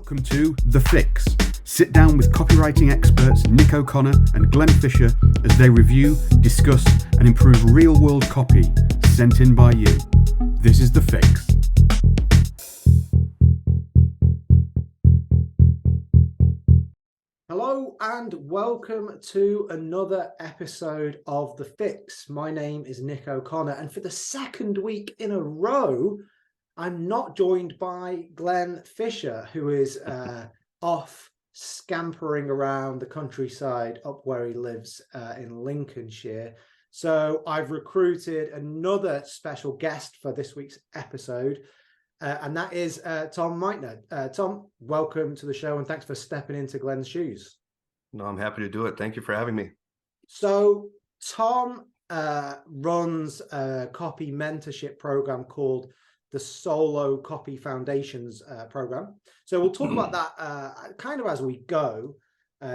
Welcome to The Fix. Sit down with copywriting experts Nick O'Connor and Glenn Fisher as they review, discuss, and improve real-world copy sent in by you. This is The Fix. Hello and welcome to another episode of The Fix. My name is Nick O'Connor, and for the second week in a row, I'm not joined by Glenn Fisher, who is off scampering around the countryside up where he lives in Lincolnshire. So I've recruited another special guest for this week's episode, and that is Tom Meitner. Tom, welcome to the show, and thanks for stepping into Glenn's shoes. No, I'm happy to do it. Thank you for having me. So Tom runs a copy mentorship program called the Solo Copy Foundations program. So we'll talk about that kind of as we go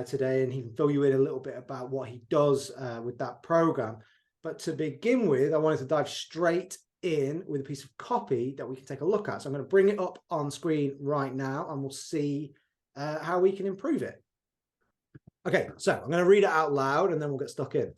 today, and he can fill you in a little bit about what he does with that program. But to begin with, I wanted to dive straight in with a piece of copy that we can take a look at. So I'm going to bring it up on screen right now, and we'll see how we can improve it. Okay, so I'm going to read it out loud, and then we'll get stuck in.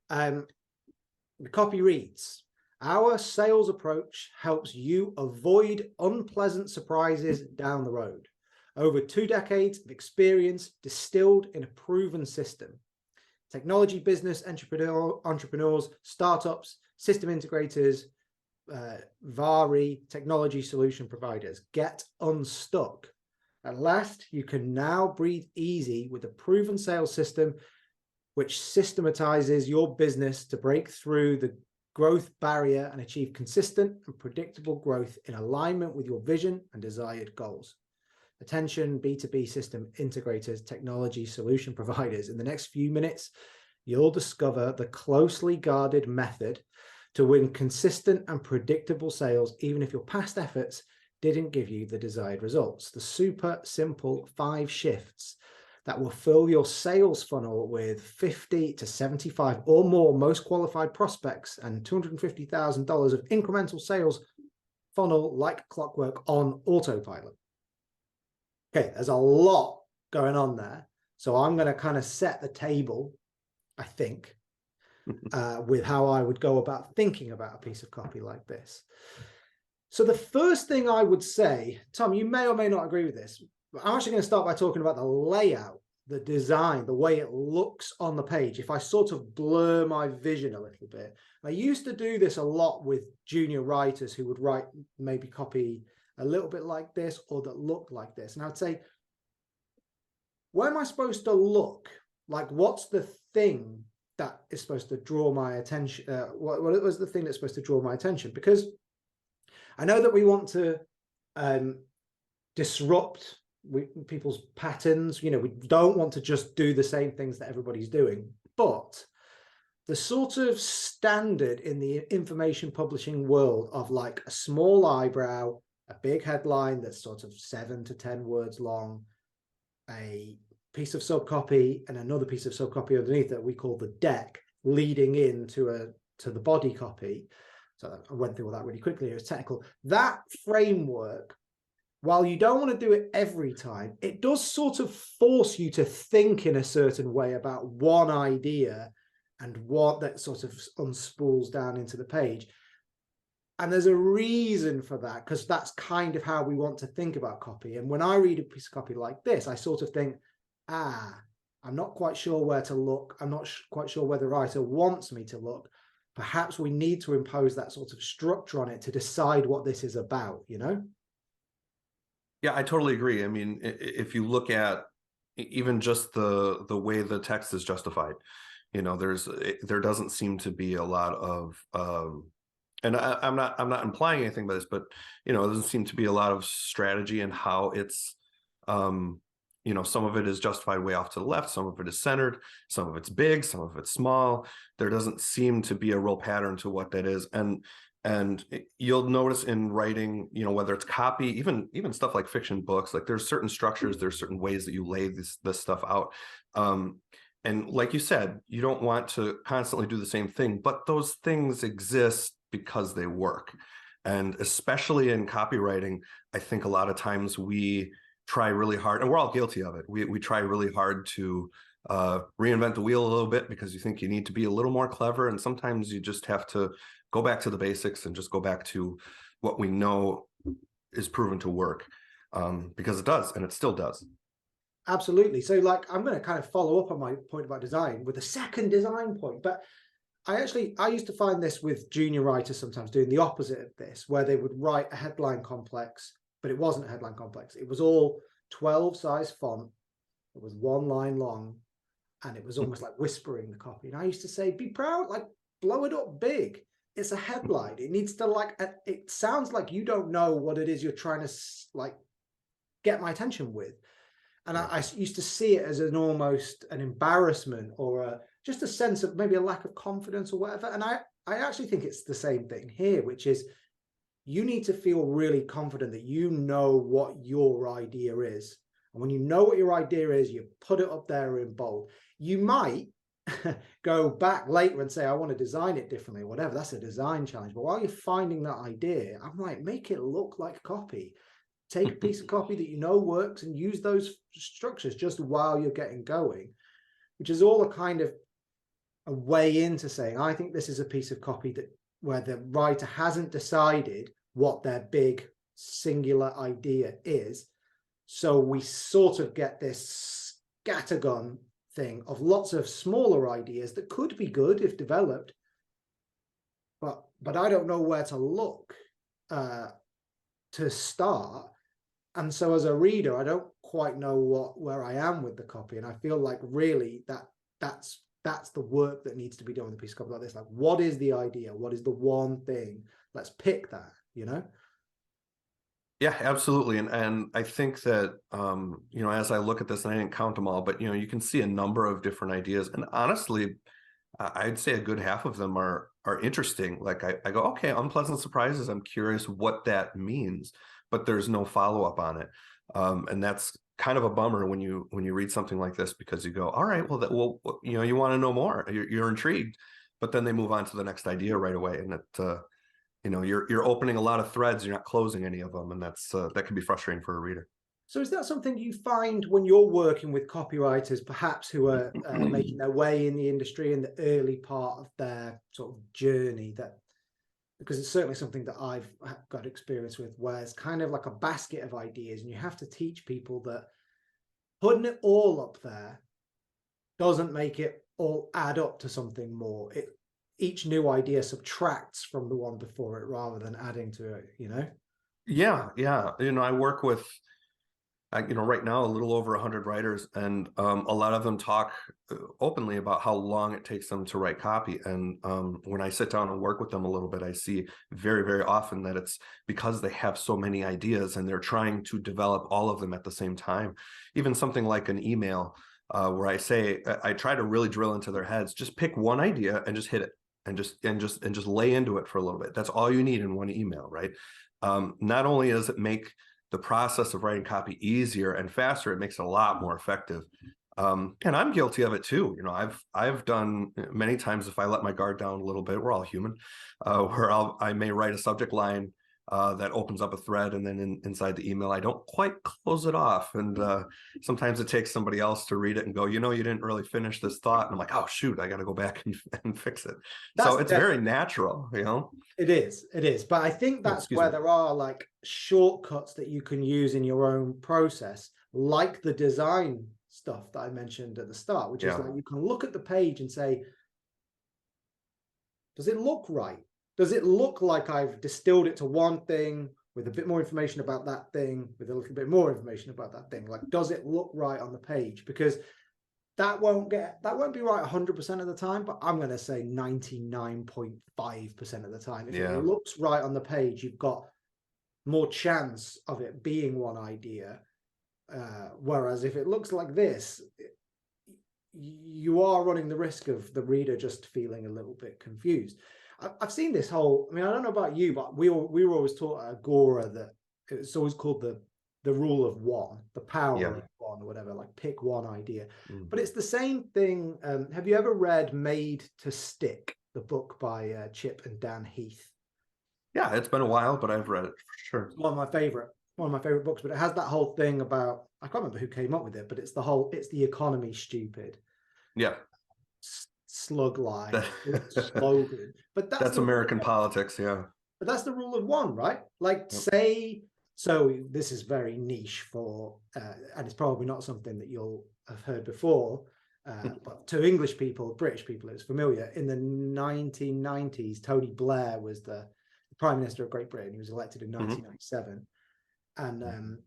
The copy reads, "Our sales approach helps you avoid unpleasant surprises down the road. Over 2 decades of experience distilled in a proven system. Technology business entrepreneurs, startups, system integrators, VARI, technology solution providers, get unstuck. At last, you can now breathe easy with a proven sales system which systematizes your business to break through the growth barrier and achieve consistent and predictable growth in alignment with your vision and desired goals. Attention B2B system integrators, technology solution providers. In the next few minutes, you'll discover the closely guarded method to win consistent and predictable sales, even if your past efforts didn't give you the desired results. The super simple 5 shifts that will fill your sales funnel with 50 to 75 or more most qualified prospects and $250,000 of incremental sales funnel like clockwork on autopilot." Okay, there's a lot going on there. So I'm going to kind of set the table, I think, with how I would go about thinking about a piece of copy like this. So the first thing I would say, Tom, you may or may not agree with this, but I'm actually going to start by talking about the layout, the design, the way it looks on the page. If I sort of blur my vision a little bit, I used to do this a lot with junior writers who would write maybe copy a little bit like this or that looked like this. And I would say, where am I supposed to look? Like, what's the thing that is supposed to draw my attention? What was the thing that's supposed to draw my attention? Because I know that we want to disrupt people's patterns. You know, we don't want to just do the same things that everybody's doing. But the sort of standard in the information publishing world of like a small eyebrow, a big headline that's sort of 7 to 10 words long, a piece of subcopy and another piece of subcopy underneath that we call the deck leading into to the body copy. So I went through all that really quickly. It was technical. That framework, while you don't want to do it every time, it does sort of force you to think in a certain way about one idea and what that sort of unspools down into the page. And there's a reason for that, because that's kind of how we want to think about copy. And when I read a piece of copy like this, I sort of think, I'm not quite sure where to look. I'm not quite sure where the writer wants me to look. Perhaps we need to impose that sort of structure on it to decide what this is about, you know? Yeah, I totally agree. I mean, if you look at even just the way the text is justified, you know, there doesn't seem to be a lot of and I'm not implying anything by this, but you know, there doesn't seem to be a lot of strategy in how it's you know, some of it is justified way off to the left, some of it is centered, some of it's big, some of it's small. There doesn't seem to be a real pattern to what that is. And you'll notice in writing, you know, whether it's copy, even stuff like fiction books, like there's certain structures, there's certain ways that you lay this stuff out. And like you said, you don't want to constantly do the same thing, but those things exist because they work. And especially in copywriting, I think a lot of times we try really hard, and we're all guilty of it. We try really hard to reinvent the wheel a little bit because you think you need to be a little more clever, and sometimes you just have to go back to the basics and just go back to what we know is proven to work, because it does, and it still does. Absolutely. So like, I'm going to kind of follow up on my point about design with a second design point, but I used to find this with junior writers sometimes doing the opposite of this, where they would write a headline complex, but it wasn't a headline complex. It was all 12 size font. It was one line long, and it was almost like whispering the copy. And I used to say, be proud, like blow it up big. It's a headline. It needs to like, it sounds like you don't know what it is you're trying to like get my attention with. And I used to see it as almost an embarrassment or just a sense of maybe a lack of confidence or whatever. And I actually think it's the same thing here, which is you need to feel really confident that you know what your idea is. And when you know what your idea is, you put it up there in bold. You might go back later and say, I want to design it differently or whatever. That's a design challenge. But while you're finding that idea, I'm like, make it look like copy. Take a piece of copy that you know works and use those structures just while you're getting going, which is all a kind of a way into saying, I think this is a piece of copy that where the writer hasn't decided what their big singular idea is. So we sort of get this scattergun thing of lots of smaller ideas that could be good if developed, but I don't know where to look to start. And so as a reader, I don't quite know where I am with the copy. And I feel like really that's the work that needs to be done with a piece of copy like this. Like, what is the idea? What is the one thing? Let's pick that, you know? Yeah, absolutely. And I think that, as I look at this, and I didn't count them all, but, you can see a number of different ideas. And honestly, I'd say a good half of them are interesting. Like I go, okay, unpleasant surprises. I'm curious what that means, but there's no follow-up on it. And that's kind of a bummer when you read something like this, because you go, all right, well, you want to know more, you're intrigued, but then they move on to the next idea right away. And you're opening a lot of threads, you're not closing any of them. And that can be frustrating for a reader. So is that something you find when you're working with copywriters, perhaps who are making their way in the industry in the early part of their sort of journey, because it's certainly something that I've got experience with, where it's kind of like a basket of ideas, and you have to teach people that putting it all up there doesn't make it all add up to something more. Each new idea subtracts from the one before it rather than adding to it, Yeah. I work with, right now, a little over 100 writers, and a lot of them talk openly about how long it takes them to write copy. And when I sit down and work with them a little bit, I see very, very often that it's because they have so many ideas and they're trying to develop all of them at the same time. Even something like an email, where I try to really drill into their heads, just pick one idea and just hit it and just lay into it for a little bit. That's all you need in one email, right? Not only does it make the process of writing copy easier and faster, it makes it a lot more effective. And I'm guilty of it too. I've done many times, if I let my guard down a little bit, we're all human, where I may write a subject line that opens up a thread, and then inside the email, I don't quite close it off. And sometimes it takes somebody else to read it and go, you didn't really finish this thought. And I'm like, oh, shoot, I got to go back and fix it. So it's very natural, It is. But I think that's where there are like shortcuts that you can use in your own process, like the design stuff that I mentioned at the start, which is like, you can look at the page and say, does it look right? Does it look like I've distilled it to one thing with a bit more information about that thing, with a little bit more information about that thing? Like, does it look right on the page? Because that won't be right 100% of the time, but I'm going to say 99.5% of the time. If it looks right on the page, you've got more chance of it being one idea. Whereas if it looks like this, you are running the risk of the reader just feeling a little bit confused. I've seen this whole, I don't know about you, but we were always taught at Agora that it's always called the rule of one, the power of one, or whatever, like pick one idea. But it's the same thing. Have you ever read Made to Stick, the book by Chip and Dan Heath? Yeah, it's been a while, but I've read it for sure. It's one of my favorite one of my favorite books, but it has that whole thing about, I can't remember who came up with it, but it's the economy stupid. Yeah. Slug line, slogan. But that's American politics. Yeah. But that's the rule of one, right? Like, Yep. say, so this is very niche for, and it's probably not something that you'll have heard before, but to English people, British people, it's familiar. In the 1990s, Tony Blair was the Prime Minister of Great Britain. He was elected in 1997. And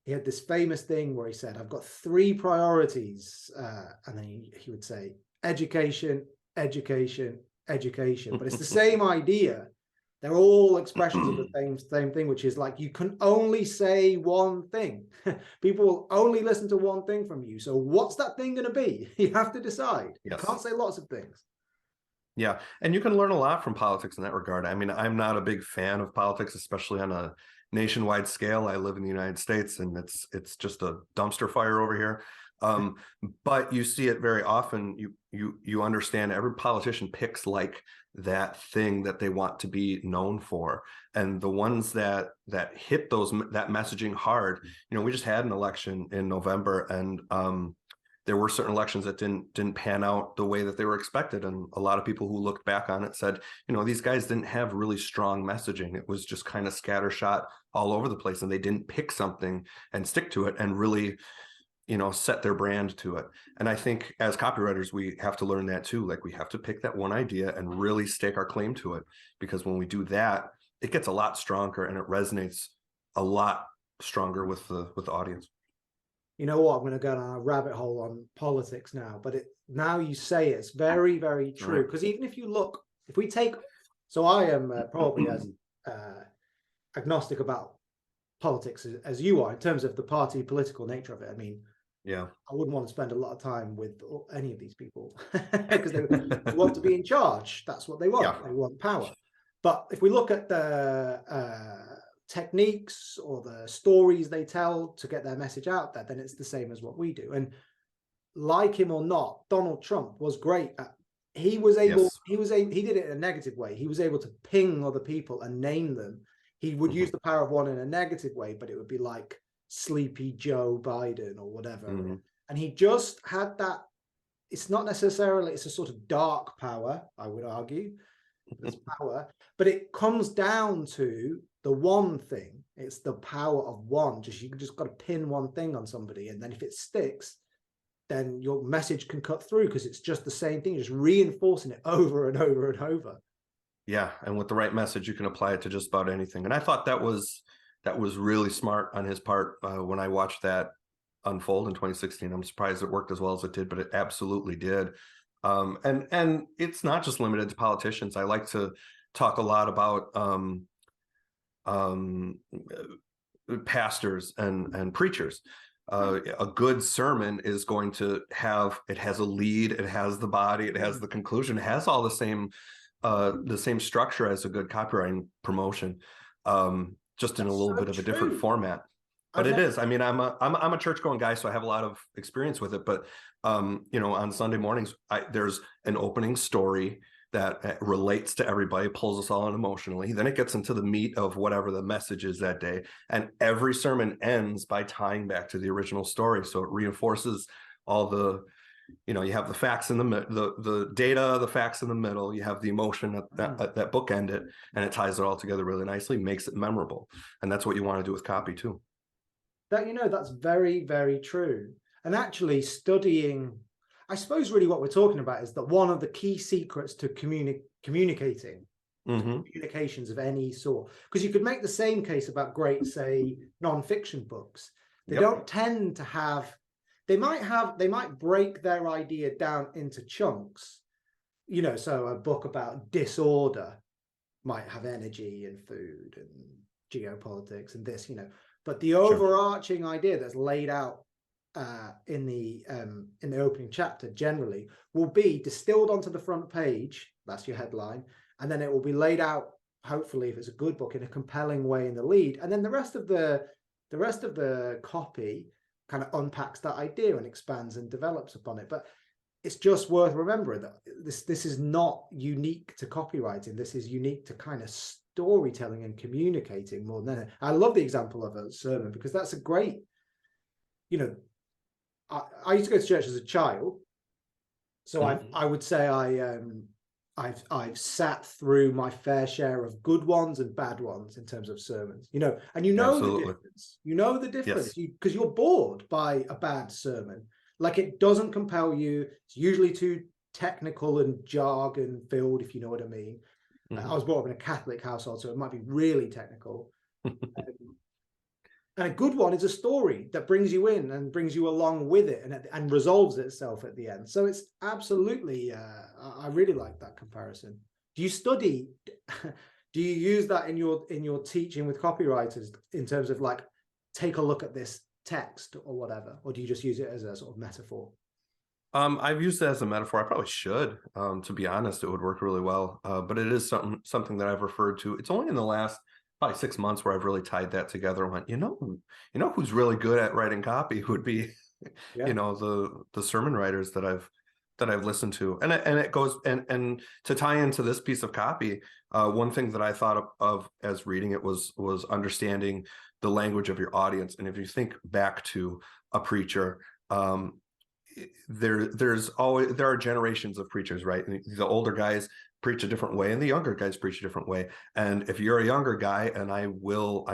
he had this famous thing where he said, I've got 3 priorities. And then he would say, education, education, education. But it's the same idea. They're all expressions of the same thing, which is like, you can only say one thing. People will only listen to one thing from you. So what's that thing going to be? You have to decide. Yes. You can't say lots of things. Yeah. And you can learn a lot from politics in that regard. I mean, I'm not a big fan of politics, especially on a nationwide scale. I live in the United States, and it's just a dumpster fire over here. But you see it very often. You understand every politician picks like that thing that they want to be known for, and the ones that hit that messaging hard. We just had an election in November, and there were certain elections that didn't pan out the way that they were expected, and a lot of people who looked back on it said, these guys didn't have really strong messaging. It was just kind of scattershot all over the place, and they didn't pick something and stick to it and really set their brand to it. And I think as copywriters, we have to learn that too. Like, we have to pick that one idea and really stake our claim to it, because when we do that, it gets a lot stronger and it resonates a lot stronger with the audience. You know what? I'm going to go down a rabbit hole on politics now, but now you say it's very, very true. Because even if you look, if we take, so I am probably as agnostic about politics as you are in terms of the party political nature of it. I mean, yeah, I wouldn't want to spend a lot of time with any of these people because they want to be in charge. That's what they want. Yeah. They want power. But if we look at the techniques or the stories they tell to get their message out there, then it's the same as what we do. And like him or not, Donald Trump was great at, he did it in a negative way. He was able to ping other people and name them. He would use the power of one in a negative way, but it would be like Sleepy Joe Biden or whatever. And he just had that. It's not necessarily, it's a sort of dark power, I would argue. It's power, but it comes down to the one thing. It's the power of one. You just got to pin one thing on somebody, and then if it sticks, then your message can cut through, because it's just the same thing, just reinforcing it over and over and over. Yeah, and with the right message, you can apply it to just about anything. And I thought that was really smart on his part when I watched that unfold in 2016. I'm surprised it worked as well as it did, but it absolutely did. And it's not just limited to politicians. I like to talk a lot about pastors and preachers. A good sermon is going to have, it has a lead, it has the body, it has the conclusion, it has all the same structure as a good copywriting promotion, just in a little bit of a different format. But it is. I mean, I'm a church going guy, so I have a lot of experience with it. But on Sunday mornings, there's an opening story that relates to everybody, pulls us all in emotionally. Then it gets into the meat of whatever the message is that day, and every sermon ends by tying back to the original story. So it reinforces all the, you have the facts in the data, the facts in the middle. You have the emotion that bookend it, and it ties it all together really nicely, makes it memorable. And that's what you want to do with copy too. That's very, very true. And actually studying, I suppose really what we're talking about is that one of the key secrets to communicating, communications of any sort, because you could make the same case about great, say, non-fiction books. They don't tend to have, they might break their idea down into chunks, so a book about disorder might have energy and food and geopolitics and this, but the overarching idea that's laid out in the opening chapter generally will be distilled onto the front page. That's your headline, and then it will be laid out, hopefully, if it's a good book, in a compelling way in the lead, and then the rest of the copy kind of unpacks that idea and expands and develops upon it. But it's just worth remembering that this is not unique to copywriting. This is unique to kind of storytelling and communicating more than anything. I love the example of a sermon because that's a great, you know, I used to go to church as a child. So I would say I've sat through my fair share of good ones and bad ones in terms of sermons, you know, and you know the difference. You know the difference because you're bored by a bad sermon. Like, it doesn't compel you. It's usually too technical and jargon filled, if you know what I mean. I was brought up in a Catholic household, so it might be really technical. And a good one is a story that brings you in and brings you along with it and resolves itself at the end. So it's absolutely, I really like that comparison. Do you study, do you use that in your teaching with copywriters in terms of like, take a look at this text or whatever? Or do you just use it as a sort of metaphor? I've used it as a metaphor. I probably should, to be honest. It would work really well. But it is something that I've referred to. It's only in the last probably 6 months where I've really tied that together and went, you know who's really good at writing copy would be, you know, the sermon writers that I've listened to. And it goes, and to tie into this piece of copy, one thing that I thought of as reading it was understanding the language of your audience. And if you think back to a preacher, there are generations of preachers, right? And the older guys preach a different way and the younger guys preach a different way. And if you're a younger guy, and I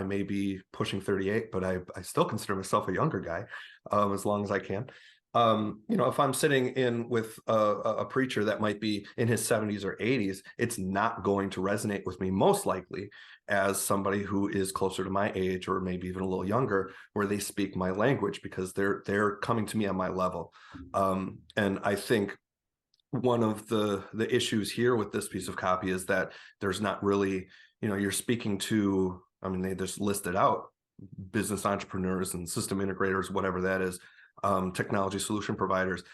may be pushing 38, but I still consider myself a younger guy, as long as I can. You know, if I'm sitting in with a preacher that might be in his 70s or 80s, it's not going to resonate with me most likely as somebody who is closer to my age or maybe even a little younger, where they speak my language because they're coming to me on my level. And I think one of the issues here with this piece of copy is that there's not really, you know, you're speaking to, I mean, they just listed out business entrepreneurs and system integrators, whatever that is, technology solution providers,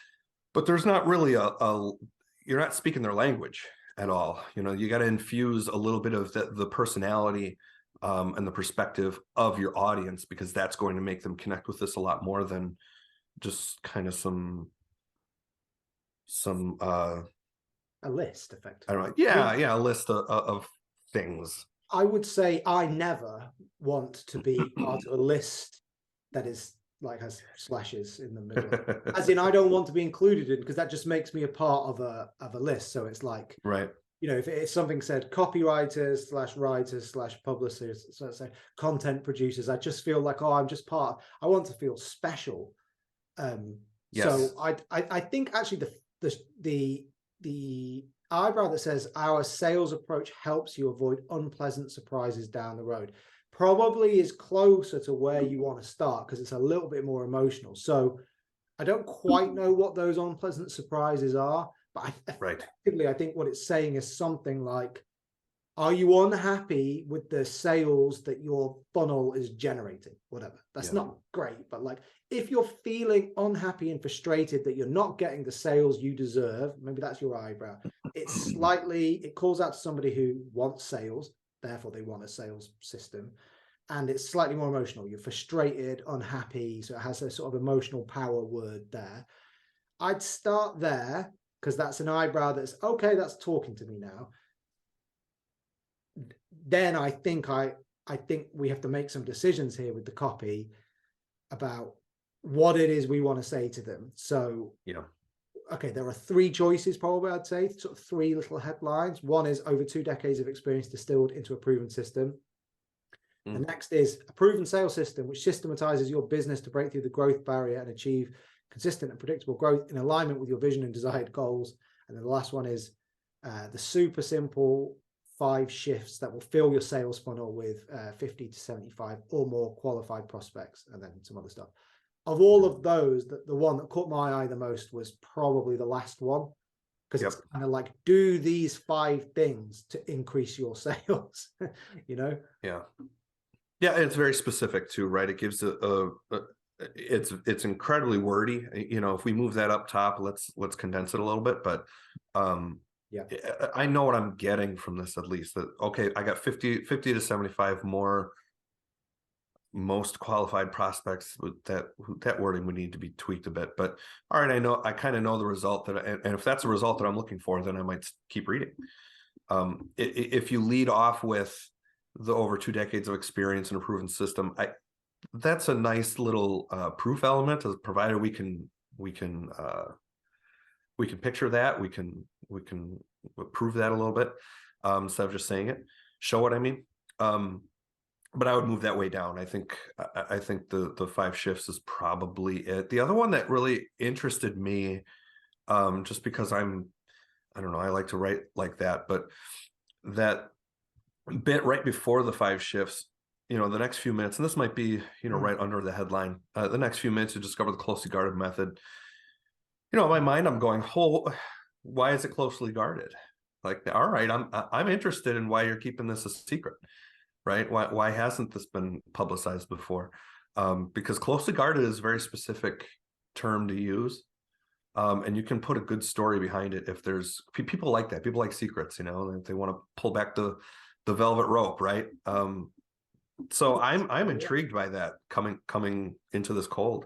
but there's not really you're not speaking their language at all. You know, you got to infuse a little bit of the personality and the perspective of your audience, because that's going to make them connect with this a lot more than just kind of some a list, effectively. I don't know. A list of things. I would say I never want to be part of a list that is like has slashes in the middle. As in, I don't want to be included in, because that just makes me a part of a list. So it's like, right, you know, if something said copywriters / writers / publishers, so let's say content producers, I just feel like, oh, I'm just part. I want to feel special. So I think actually the eyebrow that says our sales approach helps you avoid unpleasant surprises down the road probably is closer to where you want to start, because it's a little bit more emotional. So I don't quite know what those unpleasant surprises are, but effectively I think what it's saying is something like, are you unhappy with the sales that your funnel is generating? Whatever. That's not great, but like, if you're feeling unhappy and frustrated that you're not getting the sales you deserve, maybe that's your eyebrow. It calls out to somebody who wants sales, therefore they want a sales system, and it's slightly more emotional. You're frustrated, unhappy, so it has a sort of emotional power word there. I'd start there, because that's an eyebrow that's okay, that's talking to me now. Then I think we have to make some decisions here with the copy about what it is we want to say to them. So okay, there are 3 choices probably, I'd say, sort of 3 little headlines. One is over 2 decades of experience distilled into a proven system. The next is a proven sales system which systematizes your business to break through the growth barrier and achieve consistent and predictable growth in alignment with your vision and desired goals. And then the last one is the super simple 5 shifts that will fill your sales funnel with 50 to 75 or more qualified prospects, and then some other stuff. Of all of those, the one that caught my eye the most was probably the last one, because it's kind of like, do these 5 things to increase your sales, you know? Yeah, it's very specific too, right? It gives it's incredibly wordy. You know, if we move that up top, let's condense it a little bit, but I know what I'm getting from this, at least, that okay, I got 50 to 75 more most qualified prospects. With that wording would need to be tweaked a bit, but all right, I kind of know the result and if that's a result that I'm looking for, then I might keep reading. If you lead off with the over 2 decades of experience in a proven system. That's a nice little proof element, provided we can picture that, we can prove that a little bit, instead of just saying it, show what I mean. But I would move that way down. I think the 5 shifts is probably it. The other one that really interested me, just because I don't know, I like to write like that, but that bit right before the 5 shifts, the next few minutes, and this might be, right under the headline, the next few minutes to discover the closely guarded method. In my mind, I'm going, oh, why is it closely guarded? Like, all right, I'm interested in why you're keeping this a secret, right? Why hasn't this been publicized before? Because closely guarded is a very specific term to use. And you can put a good story behind it if there's people like that. People like secrets, they want to pull back the velvet rope, right? So I'm intrigued by that coming into this cold,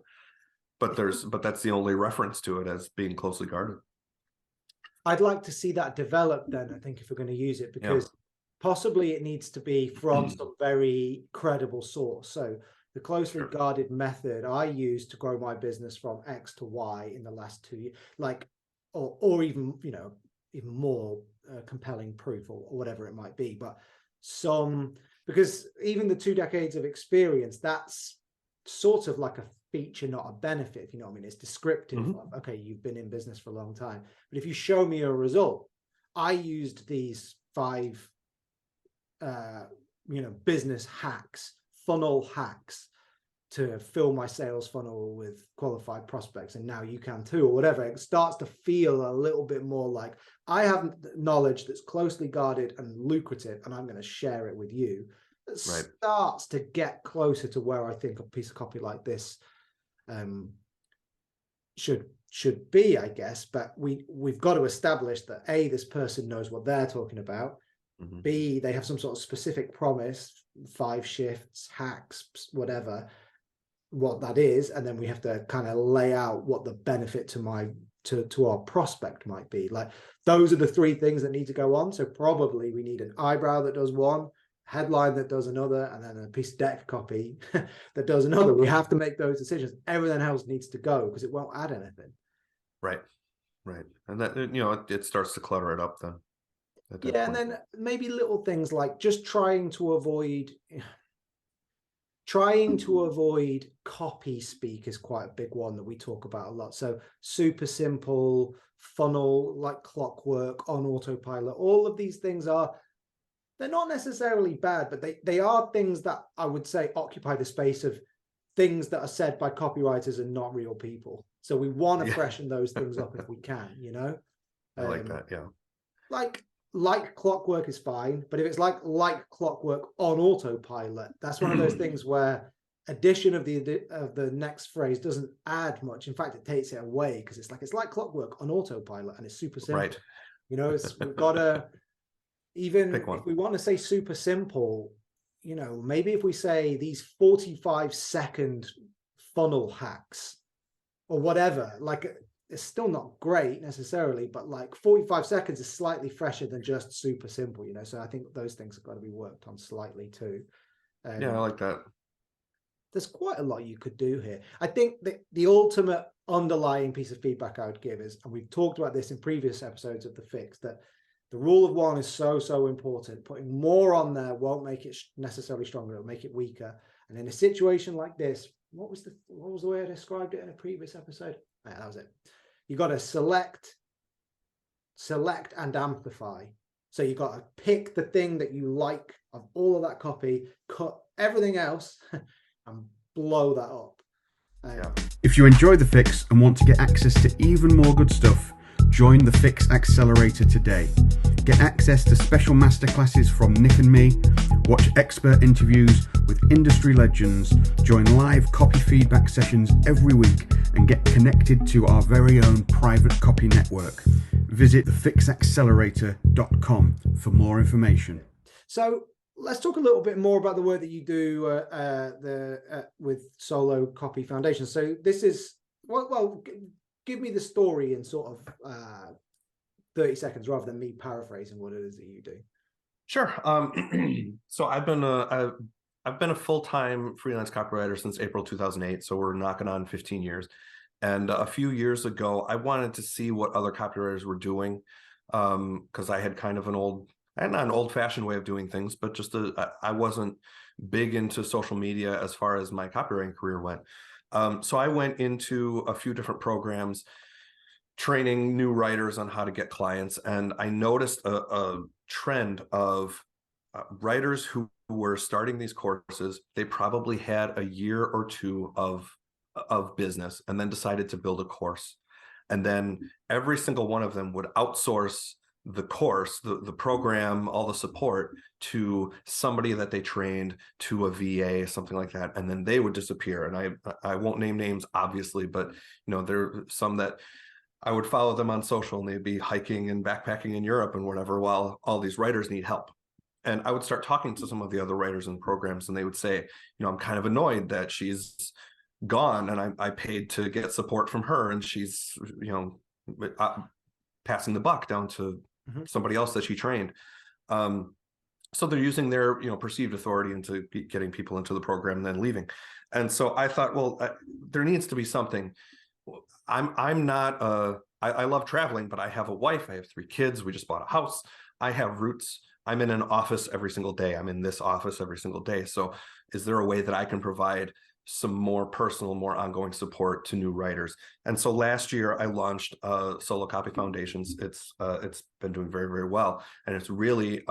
but that's the only reference to it as being closely guarded. I'd like to see that develop then, I think, if we're going to use it, because possibly it needs to be from some very credible source. So the closely guarded method I used to grow my business from X to Y in the last 2 years, or even, even more compelling proof or whatever it might be. But because even the 2 decades of experience, that's sort of like a feature, not a benefit, if you know what I mean. It's descriptive of, okay, you've been in business for a long time. But if you show me a result, I used these 5 business hacks, funnel hacks, to fill my sales funnel with qualified prospects, and now you can too, or whatever. It starts to feel a little bit more like I have knowledge that's closely guarded and lucrative, and I'm going to share it with you. It starts to get closer to where I think a piece of copy like this should be, I guess. But we've got to establish that A, this person knows what they're talking about. B, they have some sort of specific promise, 5 shifts, hacks, whatever, what that is. And then we have to kind of lay out what the benefit to our prospect might be. Like, those are the 3 things that need to go on. So probably we need an eyebrow that does one, headline that does another, and then a piece of deck copy that does another. We have to make those decisions. Everything else needs to go because it won't add anything. Right. And that, it starts to clutter it up then. Yeah, and then maybe little things like just trying to avoid copy speak is quite a big one that we talk about a lot. So super simple, funnel, like clockwork, on autopilot. All of these things they're not necessarily bad, but they are things that I would say occupy the space of things that are said by copywriters and not real people. So we want to freshen those things up if we can, I like that, yeah. Like clockwork is fine, but if it's like clockwork on autopilot, that's one of those things where addition of the next phrase doesn't add much. In fact, it takes it away, because it's like clockwork on autopilot, and it's super simple. Right. We've got to, even if we want to say super simple, maybe if we say these 45-second funnel hacks or whatever, like, it's still not great necessarily, but like 45 seconds is slightly fresher than just super simple, So I think those things have got to be worked on slightly too. Yeah, I like that. There's quite a lot you could do here. I think the ultimate underlying piece of feedback I would give is, and we've talked about this in previous episodes of The Fix, that the rule of 1 is so important. Putting more on there won't make it necessarily stronger. It'll make it weaker. And in a situation like this, what was the way I described it in a previous episode? Yeah, that was it. You got to select and amplify. So you got to pick the thing that you like of all of that copy, cut everything else, and blow that up. If you enjoy The Fix and want to get access to even more good stuff, join the Fix Accelerator today. Get access to special masterclasses from Nick and me, watch expert interviews with industry legends, join live copy feedback sessions every week, and get connected to our very own private copy network. Visit thefixaccelerator.com for more information. So let's talk a little bit more about the work that you do with Solo Copy Foundation. So this is, well, give me the story in sort of 30 seconds rather than me paraphrasing what it is that you do. Sure. So I've been a full-time freelance copywriter since April 2008. So we're knocking on 15 years. And a few years ago, I wanted to see what other copywriters were doing, because I had kind of not an old-fashioned way of doing things, but just I wasn't big into social media as far as my copywriting career went. So I went into a few different programs training new writers on how to get clients, and I noticed a trend of writers who were starting these courses. They probably had a year or two of business and then decided to build a course, and then every single one of them would outsource the course, the program, all the support to somebody that they trained, to a VA, something like that, and then they would disappear. And I won't name names, obviously, but there are some that I would follow them on social, and they'd be hiking and backpacking in Europe and whatever, while all these writers need help. And I would start talking to some of the other writers in programs, and they would say, I'm kind of annoyed that she's gone, and I paid to get support from her, and she's, passing the buck down to somebody else that she trained. So they're using their, perceived authority into getting people into the program and then leaving. And so I thought, well, there needs to be something. I'm not I love traveling, but I have a wife, I have 3 kids, we just bought a house, I have roots, I'm in an office every single day, I'm in this office every single day. So is there a way that I can provide some more personal, more ongoing support to new writers? And so last year I launched Solo Copy Foundations. It's been doing very, very well, and it's really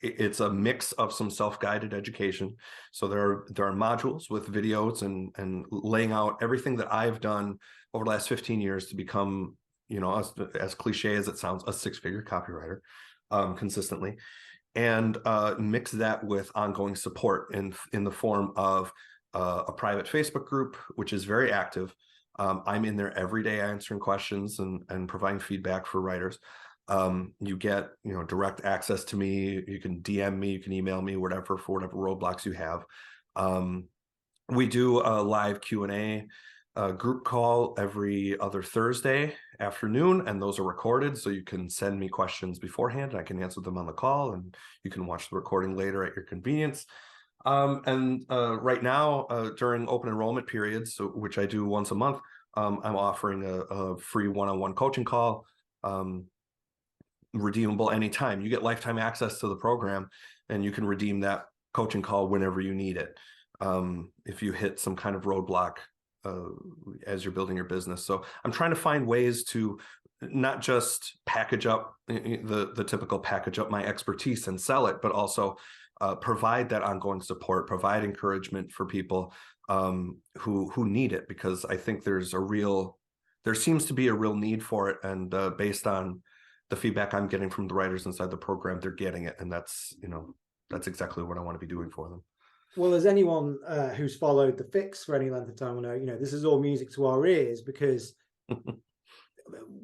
it's a mix of some self-guided education. So there are modules with videos and laying out everything that I've done over the last 15 years to become, as cliche as it sounds, a 6-figure copywriter consistently, and mix that with ongoing support in the form of a private Facebook group, which is very active. I'm in there every day answering questions and providing feedback for writers. You get, direct access to me. You can DM me, you can email me, whatever, for whatever roadblocks you have. We do a live Q&A group call every other Thursday afternoon, and those are recorded, so you can send me questions beforehand and I can answer them on the call, and you can watch the recording later at your convenience. And right now, during open enrollment periods, which I do once a month, I'm offering a free one-on-one coaching call, redeemable anytime. You get lifetime access to the program, and you can redeem that coaching call whenever you need it, if you hit some kind of roadblock as you're building your business. So I'm trying to find ways to not just package up the typical package up my expertise and sell it, but also provide that ongoing support, provide encouragement for people who need it, because I think there seems to be a real need for it. And based on the feedback I'm getting from the writers inside the program, they're getting it. And that's exactly what I want to be doing for them. Well, as anyone who's followed the Fix for any length of time will know, this is all music to our ears, because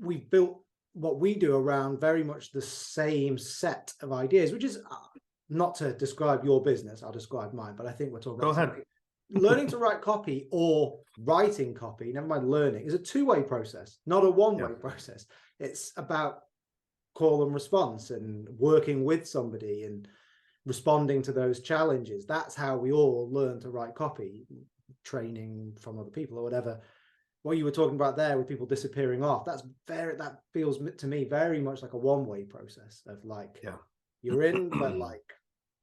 we've built what we do around very much the same set of ideas, which is not to describe your business, I'll describe mine, but I think we're talking about Go ahead. Learning to write copy, or writing copy, never mind learning, is a 2-way process, not a 1-way process. It's about call and response and working with somebody and responding to those challenges. That's how we all learn to write copy, training from other people or whatever. What you were talking about there with people disappearing off, that feels to me very much like a 1-way process of you're in, but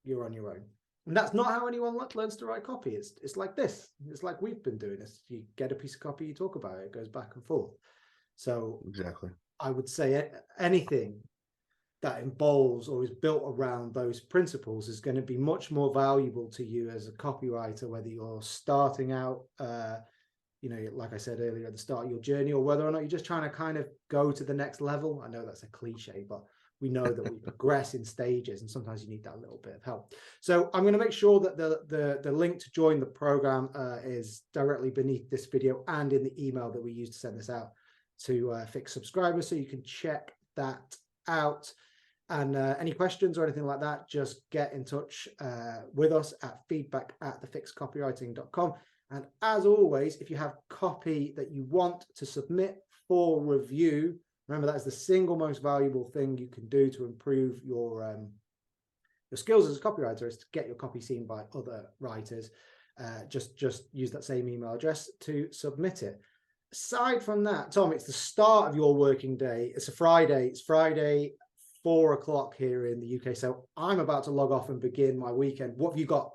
you're on your own. And that's not how anyone learns to write copy. It's like this. It's like we've been doing this. You get a piece of copy, you talk about it, it goes back and forth. So exactly, I would say anything that involves or is built around those principles is going to be much more valuable to you as a copywriter, whether you're starting out, like I said earlier, at the start of your journey, or whether or not you're just trying to kind of go to the next level. I know that's a cliche, but we know that we progress in stages, and sometimes you need that little bit of help. So I'm going to make sure that the link to join the program is directly beneath this video and in the email that we use to send this out to Fix subscribers, so you can check that out. And any questions or anything like that, just get in touch with us at feedback@thefixcopywriting.com. And as always, if you have copy that you want to submit for review, remember that is the single most valuable thing you can do to improve your your skills as a copywriter is to get your copy seen by other writers. Just use that same email address to submit it. Aside from that, Tom, it's the start of your working day. It's a Friday. It's Friday, 4 o'clock here in the UK. So I'm about to log off and begin my weekend. What have you got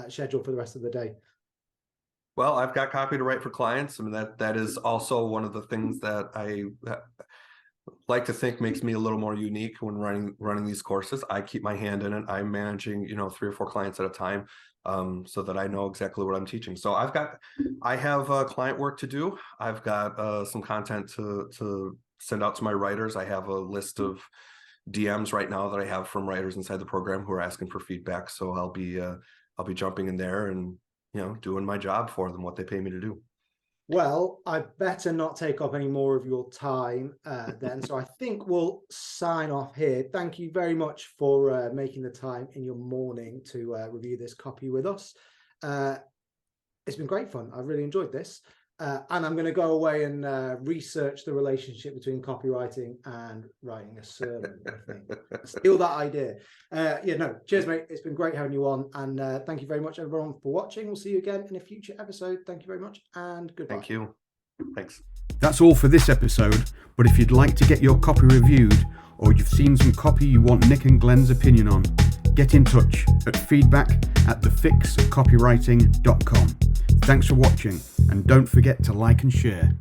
scheduled for the rest of the day? Well, I've got copy to write for clients. I mean, that is also one of the things that I like to think makes me a little more unique when running these courses. I keep my hand in it. I'm managing, 3 or 4 clients at a time, so that I know exactly what I'm teaching. So I have client work to do. I've got some content to send out to my writers. I have a list of DMs right now that I have from writers inside the program who are asking for feedback. So I'll be jumping in there and doing my job for them, what they pay me to do. Well, I better not take up any more of your time then. So I think we'll sign off here. Thank you very much for making the time in your morning to review this copy with us. It's been great fun. I've really enjoyed this. And I'm going to go away and research the relationship between copywriting and writing a sermon, I think. Steal that idea. Cheers, mate. It's been great having you on. And thank you very much, everyone, for watching. We'll see you again in a future episode. Thank you very much and goodbye. Thank you. Thanks. That's all for this episode, but if you'd like to get your copy reviewed, or you've seen some copy you want Nick and Glenn's opinion on, get in touch at feedback@thefixofcopywriting.com. Thanks for watching, and don't forget to like and share.